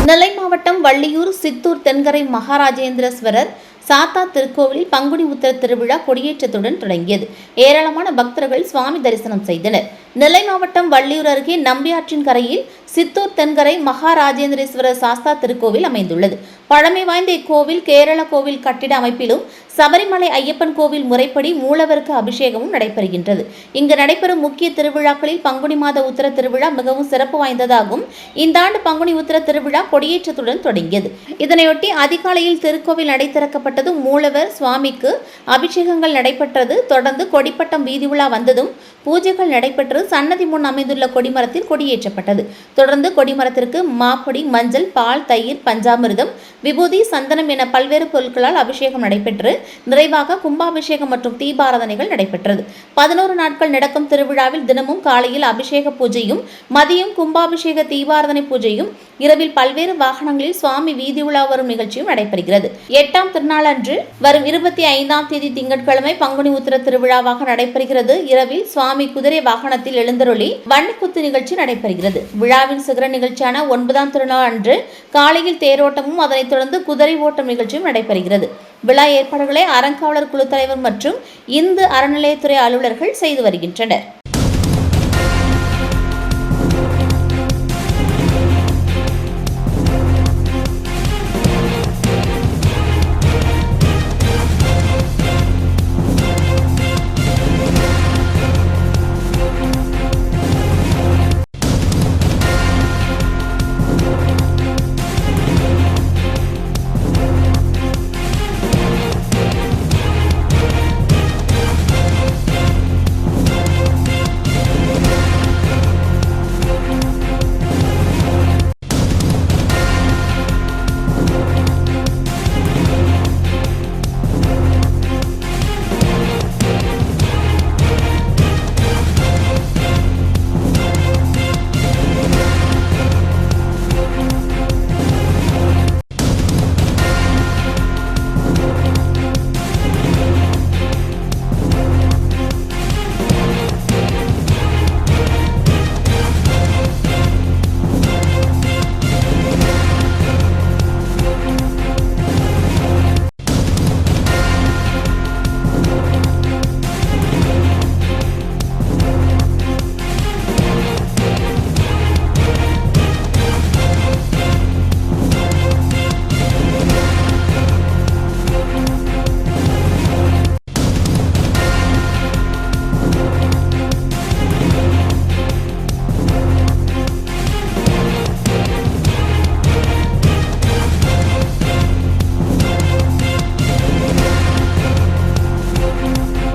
நெல்லை மாவட்டம் வள்ளியூர் சித்தூர் தென்கரை மகாராஜேந்திரஸ்வரர் சாத்தா திருக்கோவிலில் பங்குனி உத்திர திருவிழா கொடியேற்றத்துடன் தொடங்கியது. ஏராளமான பக்தர்கள் சுவாமி தரிசனம் செய்தனர். நெல்லை மாவட்டம் வள்ளியூர் அருகே நம்பியாற்றின் கரையில் சித்தூர் தென்கரை மகாராஜேந்திரேஸ்வரர் சாஸ்தா திருக்கோவில் அமைந்துள்ளது. பழமை வாய்ந்த இக்கோவில் கேரள கோவில் கட்டிட அமைப்பிலும் சபரிமலை ஐயப்பன் கோவில் முறைப்படி மூலவருக்கு அபிஷேகமும் நடைபெறுகின்றது. இங்கு நடைபெறும் முக்கிய திருவிழாக்களில் பங்குனி மாத உத்திர திருவிழா மிகவும் சிறப்பு வாய்ந்ததாகும். இந்த ஆண்டு பங்குனி உத்திர திருவிழா கொடியேற்றத்துடன் தொடங்கியது. இதனையொட்டி அதிகாலையில் திருக்கோவில் நடை திறக்கப்பட்டது. மூலவர் சுவாமிக்கு அபிஷேகங்கள் நடைபெற்றது. தொடர்ந்து கொடிப்பட்டம் வீதி உலா வந்ததும் பூஜைகள் நடைபெற்று சன்னதி முன் அமைந்துள்ள கொடிமரத்தில் கொடியேற்றப்பட்டது. தொடர்ந்து கொடிமரத்திற்கு மாப்பொடி, மஞ்சள், பால், தயிர், பஞ்சாமிர்தம், விபூதி, சந்தனம் என பல்வேறு பொருட்களால் அபிஷேகம் நடைபெற்று நிறைவாக கும்பாபிஷேகம் மற்றும் தீபாராதனைகள் நடைபெற்றது. 11 நாட்கள் நடக்கும் திருவிழாவில் தினமும் காலையில் அபிஷேக பூஜையும், மதியம் கும்பாபிஷேக தீபாராதனை பூஜையும், இரவில் பல்வேறு வாகனங்களில் சுவாமி வீதி உலா வரும் நிகழ்ச்சியும் நடைபெறுகிறது. 8ஆம் திருநாளன்று வரும் 25ஆம் தேதி திங்கட்கிழமை பங்குனி உத்திர திருவிழாவாக நடைபெறுகிறது. இரவில் சுவாமி குதிரை வாகனத்தில் எழுந்தருளி வன்னிக்குத்து நிகழ்ச்சி நடைபெறுகிறது. விழாவின் சிகர நிகழ்ச்சியான 9ஆம் திருநாள் அன்று காலையில் தேரோட்டமும் அதனைத் தொடர்ந்து குதிரை ஓட்டம் நிகழ்ச்சியும் நடைபெறுகிறது. விழா ஏற்பாடுகளை அறங்காவலர் குழு தலைவர் மற்றும் இந்து அறநிலையத்துறை அலுவலர்கள் செய்து வருகின்றனர்.